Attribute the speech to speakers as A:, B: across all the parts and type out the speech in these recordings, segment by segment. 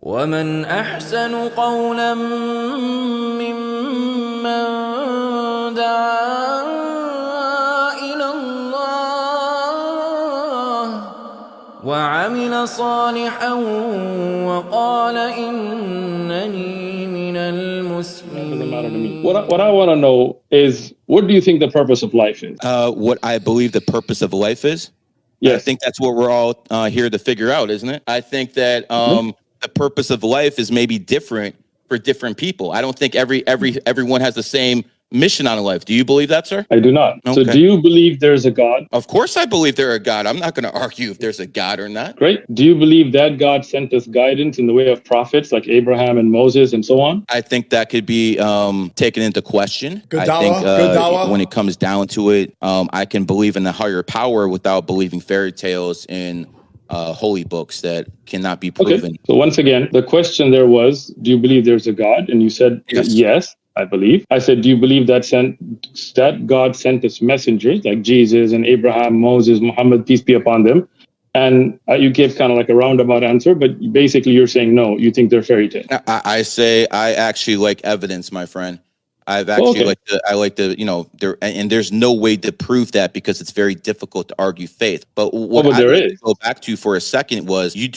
A: ومن أحسن قولا ممن دعا إلى الله وعمل صالحا وقال إنني من المسلمين.
B: What I want to know is, what do you think the purpose of life is?
C: What I believe the purpose of life is?
B: Yes.
C: I think that's what we're all here to figure out, isn't it? I think that the purpose of life is maybe different for different people. I don't think everyone has the same mission on life. Do you believe that, sir?
B: I do not.
C: Okay.
B: So do you believe there's a God?
C: Of course I believe there's a God. I'm not going to argue if there's a God or not.
B: Great. Do you believe that God sent us guidance in the way of prophets like Abraham and Moses and so on?
C: I think that could be taken into question.
D: Good
C: I think
D: dawah.
C: when it comes down to it, I can believe in the higher power without believing fairy tales and holy books that cannot be proven.
B: Okay. So once again, the question there was, do you believe there's a God? And you said, yes, I believe. I said, do you believe that God sent us messengers like Jesus and Abraham, Moses, Muhammad, peace be upon them? And you gave kind of like a roundabout answer, but basically you're saying no, you think they're fairy tales.
C: I say I actually like evidence, my friend. I've actually and there's no way to prove that because it's very difficult to argue faith. But what I want to go back to for a second was, do you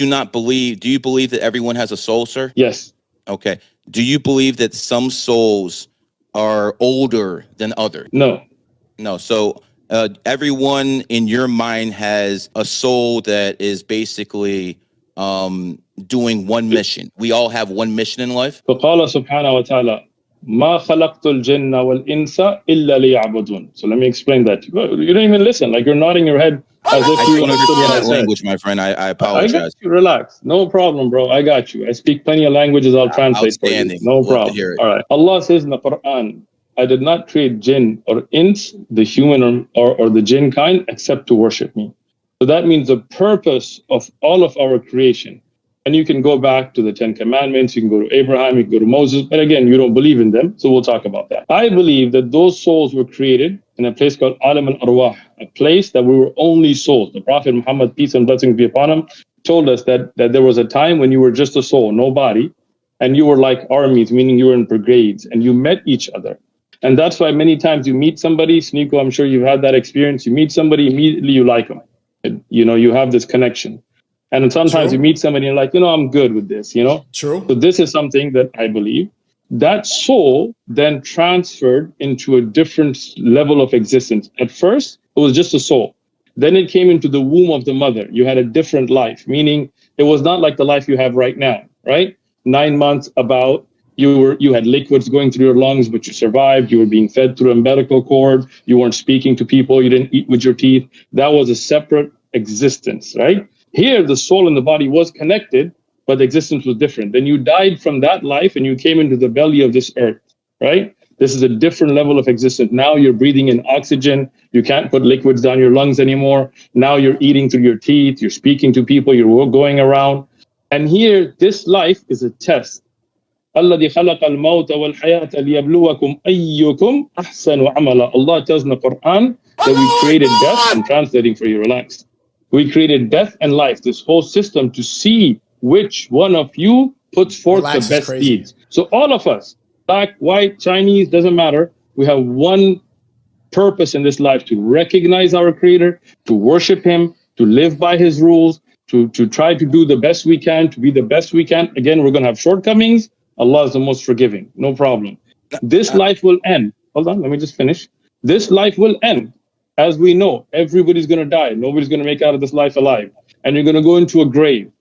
C: believe that everyone has a soul, sir?
B: Yes.
C: Okay. Do you believe that some souls are older than others?
B: No.
C: No. So everyone in your mind has a soul that is basically doing one mission. We all have one mission in life.
B: فقال سبحانه وتعالى ما خلقت الجن والإنس إلا ليعبدون. So let me explain that. You don't even listen. Like, you're nodding your head as if you understood what I said.
C: Language, my friend. I apologize.
B: I got you. Relax. No problem, bro. I got you. I speak plenty of languages. I'll translate for you. No problem. All right. Allah says in the Quran, I did not create jinn or ins, the human or the jinn kind, except to worship me. So that means the purpose of all of our creation. And you can go back to the 10 Commandments, you can go to Abraham, you can go to Moses, but again, you don't believe in them, so we'll talk about that. I believe that those souls were created in a place called Alam al-Arwah, a place that we were only souls. The Prophet Muhammad, peace and blessings be upon him, told us that there was a time when you were just a soul, no body, and you were like armies, meaning you were in brigades, and you met each other. And that's why many times you meet somebody, SNEAKO, I'm sure you've had that experience, you meet somebody, immediately you like them. You have this connection. And sometimes you meet somebody and you're like, I'm good with this, True. So this is something that I believe. That soul then transferred into a different level of existence. At first, it was just a soul. Then it came into the womb of the mother. You had a different life, meaning it was not like the life you have right now, right? 9 months about, you had liquids going through your lungs, but you survived. You were being fed through a umbilical cord. You weren't speaking to people. You didn't eat with your teeth. That was a separate existence, right? Here, the soul and the body was connected, but the existence was different. Then you died from that life and you came into the belly of this earth, right? This is a different level of existence. Now you're breathing in oxygen. You can't put liquids down your lungs anymore. Now you're eating through your teeth. You're speaking to people. You're going around. And here, this life is a test. الذي خلق الموت والحياة ليبلوكم أيكم أحسن عملا. Allah tells in the Quran that we created death. I'm translating for you, relax. We created death and life, this whole system, to see which one of you puts forth the best deeds. So all of us, black, white, Chinese, doesn't matter. We have one purpose in this life: to recognize our Creator, to worship Him, to live by His rules, to try to do the best we can, to be the best we can. Again, we're going to have shortcomings. Allah is the most forgiving, no problem. This life will end. Hold on, let me just finish. This life will end. As we know, everybody's going to die. Nobody's going to make out of this life alive. And you're going to go into a grave.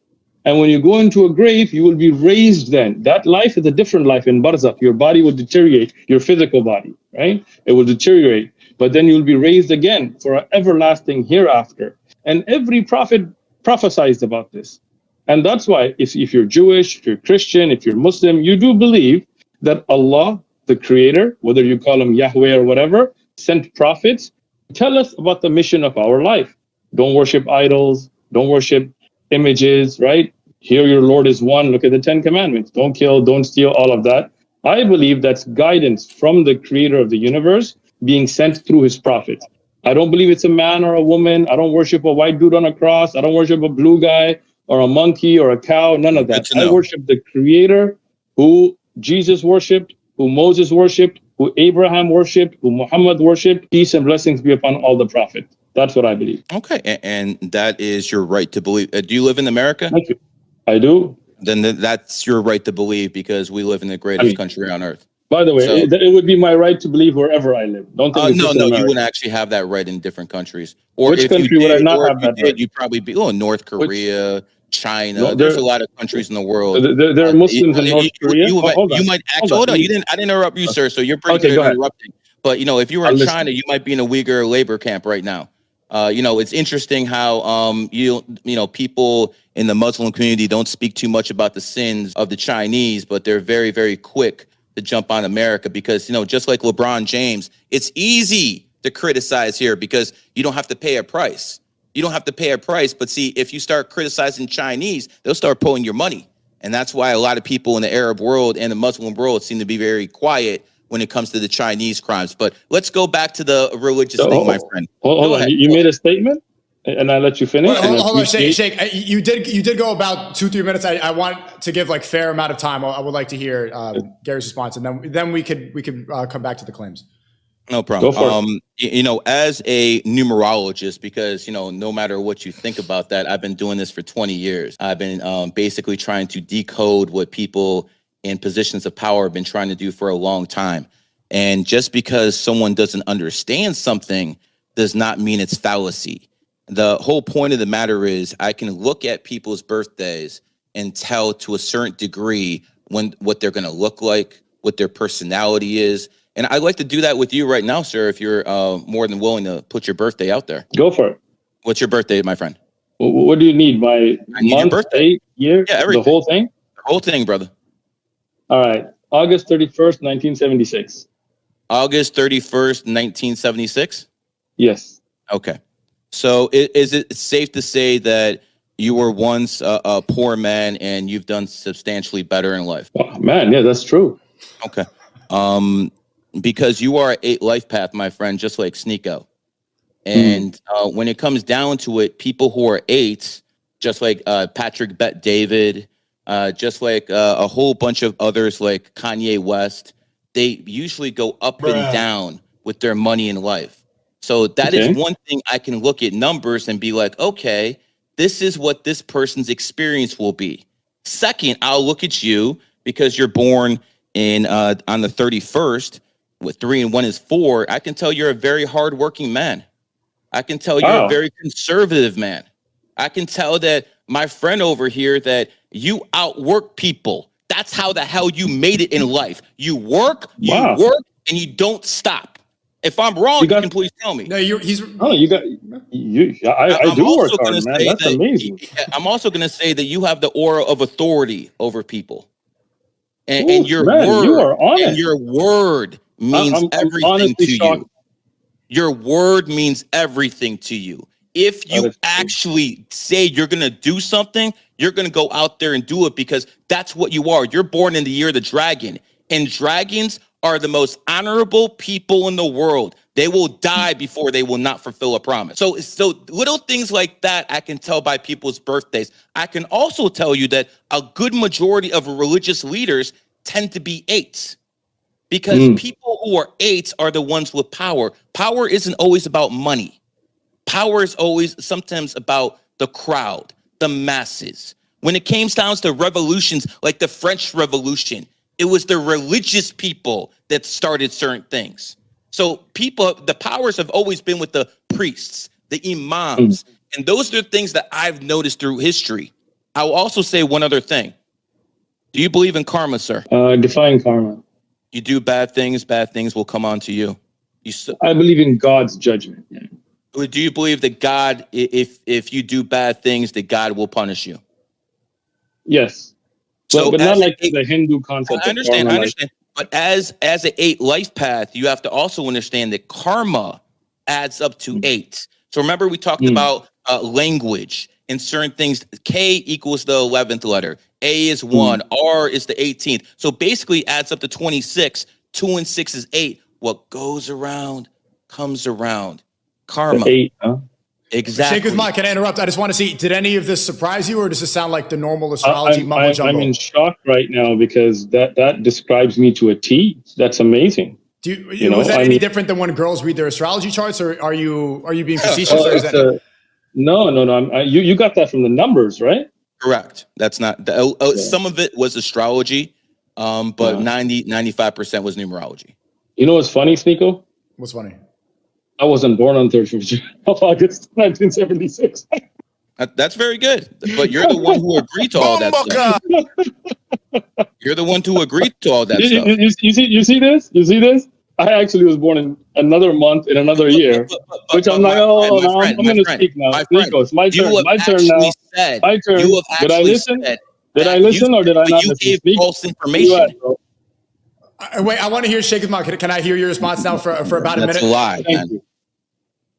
B: And when you go into a grave, you will be raised then. That life is a different life in barzakh. Your body will deteriorate, your physical body, right? It will deteriorate. But then you'll be raised again for an everlasting hereafter. And every prophet prophesied about this. And that's why if you're Jewish, if you're Christian, if you're Muslim, you do believe that Allah, the Creator, whether you call Him Yahweh or whatever, sent prophets. Tell us about the mission of our life. Don't worship idols. Don't worship images, right? Here your Lord is one. Look at the 10 Commandments. Don't kill, don't steal, all of that. I believe that's guidance from the Creator of the universe being sent through His prophets. I don't believe it's a man or a woman. I don't worship a white dude on a cross. I don't worship a blue guy. or a monkey or a cow. None of that. I worship the Creator, who Jesus worshipped, who Moses worshipped, who Abraham worshipped, who Muhammad worshipped. Peace and blessings be upon all the prophets. That's what I believe.
C: Okay, and that is your right to believe. Do you live in America?
B: Thank you. I do.
C: Then that's your right to believe, because we live in the greatest country on earth.
B: By the way, so, it would be my right to believe wherever I live. Don't think it's
C: no,
B: just in America.
C: You wouldn't actually have that right in different countries. Or
B: which
C: if
B: country
C: you did,
B: would I not have that right?
C: You'd probably be North Korea, China. No, there's a lot of countries in the world.
B: There are Muslims in North Korea.
C: You might actually hold on. I didn't interrupt you, sir. So you're pretty good at interrupting. But if you were in China, you might be in a Uyghur labor camp right now. It's interesting how people in the Muslim community don't speak too much about the sins of the Chinese, but they're very, very quick to jump on America, because just like LeBron James, it's easy to criticize here because you don't have to pay a price. You don't have to pay a price. But see, if you start criticizing Chinese, they'll start pulling your money. And that's why a lot of people in the Arab world and the Muslim world seem to be very quiet when it comes to the Chinese crimes. But let's go back to the religious thing, my friend.
B: Hold on. You made a statement, and I let you finish.
D: Hold on, Sheikh. You did go about 2-3 minutes. I want to give fair amount of time. I would like to hear Gary's response, and then we could come back to the claims.
C: No problem. As a numerologist, because no matter what you think about that, I've been doing this for 20 years. I've been basically trying to decode what people in positions of power have been trying to do for a long time. And just because someone doesn't understand something does not mean it's fallacy. The whole point of the matter is I can look at people's birthdays and tell to a certain degree what they're going to look like, what their personality is. And I'd like to do that with you right now, sir, if you're more than willing to put your birthday out there.
B: Go for it.
C: What's your birthday, my friend?
B: What do you need? My month, birthday, year, the whole thing?
C: The whole thing, brother.
B: All right. August 31st, 1976.
C: August 31st, 1976?
B: Yes.
C: Okay. So is it safe to say that you were once a poor man and you've done substantially better in life?
B: Oh, man, yeah, that's true.
C: Okay. Because you are an 8 life path, my friend, just like SNEAKO. And when it comes down to it, people who are 8s, just like Patrick Bet David, just like a whole bunch of others like Kanye West, they usually go up and down with their money in life. So that is one thing I can look at numbers and be like, okay, this is what this person's experience will be. Second, I'll look at you because you're born in on the 31st with 3 and 1 is 4. I can tell you're a very hardworking man. I can tell you're a very conservative man. I can tell that my friend over here that you outwork people. That's how the hell you made it in life. You work, and you don't stop. If I'm wrong, you can please tell me.
D: No, he's.
B: Oh, you got you. I do work hard, man. That's amazing.
C: I'm also going to say that you have the aura of authority over people, and your word.
B: You are honest.
C: And your word means everything to you. Your word means everything to you. If you actually say you're going to do something, you're going to go out there and do it because that's what you are. You're born in the year of the dragon, and dragons are the most honorable people in the world. They will die before they will not fulfill a promise. So little things like that I can tell by people's birthdays. I can also tell you that a good majority of religious leaders tend to be 8s. Because people who are 8s are the ones with power. Power isn't always about money. Power is always sometimes about the crowd, the masses. When it came down to revolutions like the French Revolution, it was the religious people that started certain things. So the powers have always been with the priests, the imams. And those are the things that I've noticed through history. I will also say one other thing. Do you believe in karma, sir?
B: Define karma.
C: You do bad things will come onto you.
B: I believe in God's judgment. Yeah.
C: Do you believe that God, if you do bad things, that God will punish you?
B: Yes. But not like the Hindu concept.
C: I understand. But as an 8 life path, you have to also understand that karma adds up to 8. So remember we talked about language and certain things. K equals the 11th letter. A is 1. R is the 18th. So basically adds up to 26. 2 and 6 is 8. What goes around comes around. Karma.
B: 8, huh?
C: Exactly.
D: Shaykh Uthman, can I interrupt? I just want to see, did any of this surprise you, or does it sound like the normal astrology mumbo jumbo?
B: I'm in shock right now because that describes me to a T. That's amazing.
D: Was that any different than when girls read their astrology charts, or are you being facetious? Or is that
B: no. You got that from the numbers, right?
C: Correct. That's not some of it was astrology, but 95% was numerology.
B: You know what's funny, SNEAKO?
D: What's funny?
B: I wasn't born on 3rd of August, 1976.
C: That's very good, but you're the one who agreed to all that stuff. You're the one to agree to all that stuff.
B: You see this? You see this? I actually was born in another month in another year, which I'm like, I'm going to speak now. SNEAKO, it's my turn. My turn now. My turn. Did I listen? Did I listen or did I not listen?
C: You gave false information.
D: Wait, I want to hear Shaykh Uthman. Can I hear your response now for about a minute?
C: That's a lie.
B: Thank you.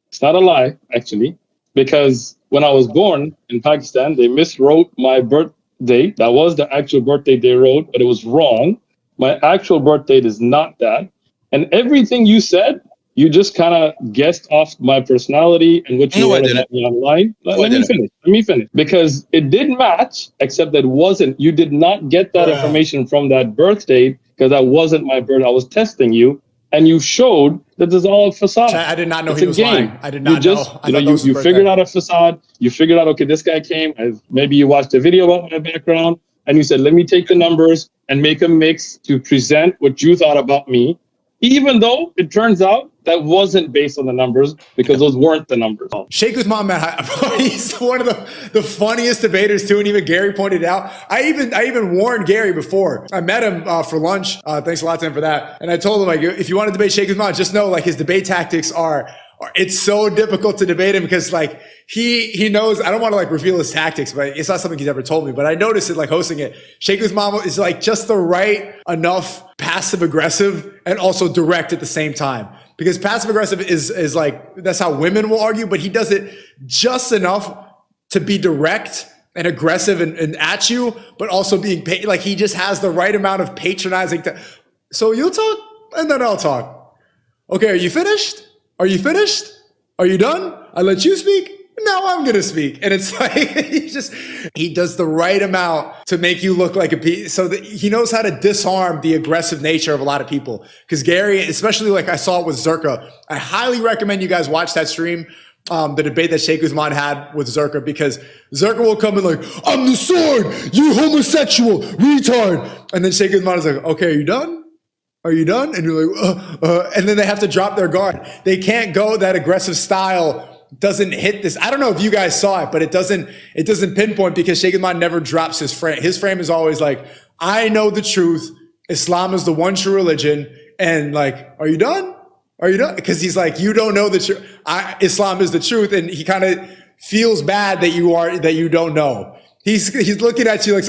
B: It's not a lie, actually, because when I was born in Pakistan, they miswrote my birth date. That was the actual birth date they wrote, but it was wrong. My actual birth date is not that. And everything you said, you just kind of guessed off my personality and what you wrote about me online. Let me finish. Because it did match, except that you did not get that information from that birth date, because that wasn't my birth. I was testing you, and you showed that there's all a facade.
D: I did not know he was lying. I did not know.
B: You figured out a facade. You figured out, okay, this guy came. Maybe you watched a video about my background, and you said, let me take the numbers and make a mix to present what you thought about me, even though it turns out that wasn't based on the numbers, because those weren't the numbers.
D: Shaykh Uthman, man, he's one of the funniest debaters too, and even Gary pointed out. I even warned Gary before. I met him for lunch. Thanks a lot to him for that. And I told him, like, if you want to debate Shaykh Uthman, just know, like, his debate tactics are it's so difficult to debate him, because like he knows. I don't want to like reveal his tactics, but it's not something he's ever told me. But I noticed it like hosting it. Shaykh Uthman is like just the right enough passive aggressive and also direct at the same time. Because passive aggressive is like, that's how women will argue, but he does it just enough to be direct and aggressive and at you, but also being like, he just has the right amount of patronizing. So you'll talk and then I'll talk. Okay, are you finished? Are you finished? Are you done? I let you speak. Now I'm going to speak. And it's like, he does the right amount to make you look like a piece. So that he knows how to disarm the aggressive nature of a lot of people. Because Gary, especially like I saw it with Zerka, I highly recommend you guys watch that stream, the debate that Shaykh Uthman had with Zerka, because Zerka will come in like, I'm the sword, you homosexual, retard. And then Shaykh Uthman is like, okay, are you done? Are you done? And you're like, and then they have to drop their guard. They can't go that aggressive style. Doesn't hit this. I don't know if you guys saw it, but it doesn't pinpoint, because Shaykh Uthman never drops his frame. His frame is always like, I know the truth. Islam is the one true religion. And like, are you done? Are you done? Because he's like, you don't know the truth. Islam is the truth. And he kind of feels bad that you don't know. He's looking at you like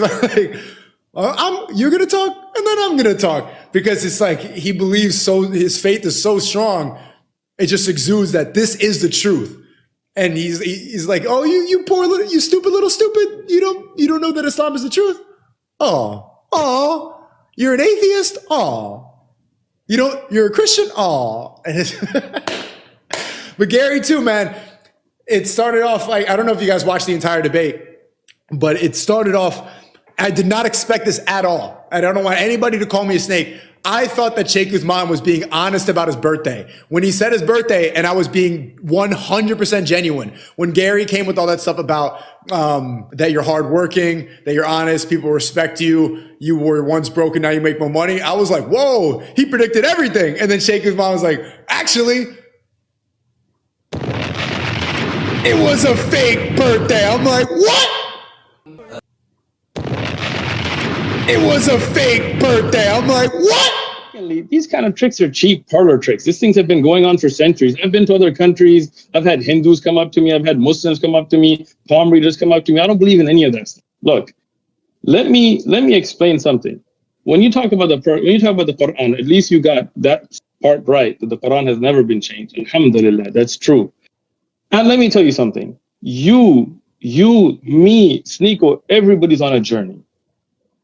D: you're going to talk and then I'm going to talk, because it's like, he believes his faith is so strong. It just exudes that this is the truth. And he's like, oh, you poor little, you stupid little stupid. You don't know that Islam is the truth. Oh, you're an atheist. You're a Christian. But Gary too, man, it started off like, I don't know if you guys watched the entire debate, but it started off, I did not expect this at all. I don't want anybody to call me a snake. I thought that Shaykh Uthman was being honest about his birthday. When he said his birthday, and I was being 100% genuine. When Gary came with all that stuff about that you're hardworking, that you're honest, people respect you, you were once broken, now you make more money, I was like, whoa, he predicted everything. And then Shaykh Uthman was like, actually, it was a fake birthday. I'm like, what? It was a fake birthday. I'm like, what?
B: These kind of tricks are cheap parlor tricks. These things have been going on for centuries. I've been to other countries. I've had Hindus come up to me. I've had Muslims come up to me. Palm readers come up to me. I don't believe in any of that stuff. Look, let me explain something. When you talk about the Quran, at least you got that part right, that the Quran has never been changed. Alhamdulillah, that's true. And let me tell you something. You, me, SNEAKO, everybody's on a journey.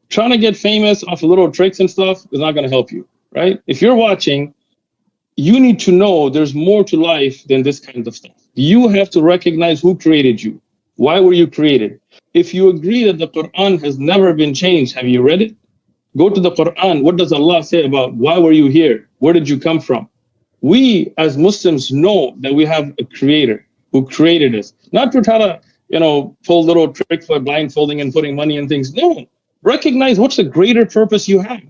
B: Trying to get famous off of little tricks and stuff is not going to help you, right? If you're watching, you need to know there's more to life than this kind of stuff. You have to recognize who created you. Why were you created? If you agree that the Quran has never been changed, have you read it? Go to the Quran. What does Allah say about why were you here? Where did you come from? We as Muslims know that we have a creator who created us. Not to try to, pull little tricks by blindfolding and putting money in things. No. Recognize what's the greater purpose you have.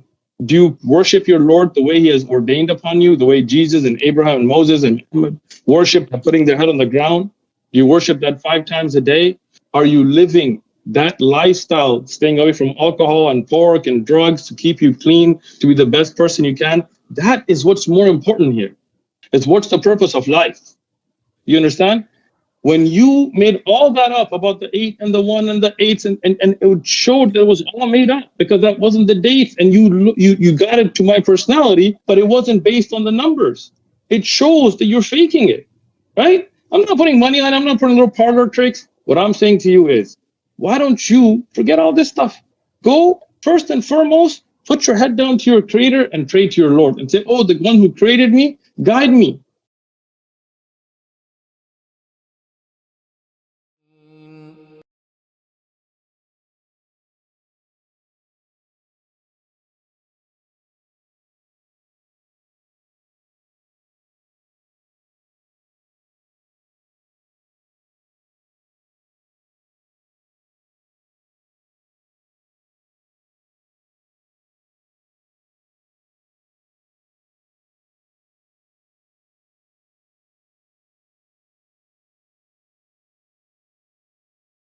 B: Do you worship your Lord the way he has ordained upon you, the way Jesus and Abraham and Moses and Muhammad worship by putting their head on the ground? Do you worship that 5 times a day? Are you living that lifestyle, staying away from alcohol and pork and drugs to keep you clean, to be the best person you can? That is what's more important here. It's what's the purpose of life. You understand? When you made all that up about the 8 and the 1 and the 8s, and it showed that it was all made up because that wasn't the dates, and you got it to my personality, but it wasn't based on the numbers. It shows that you're faking it, right? I'm not putting money on it. I'm not putting little parlor tricks. What I'm saying to you is, why don't you forget all this stuff? Go first and foremost, put your head down to your creator and pray to your Lord and say, oh, the one who created me, guide me.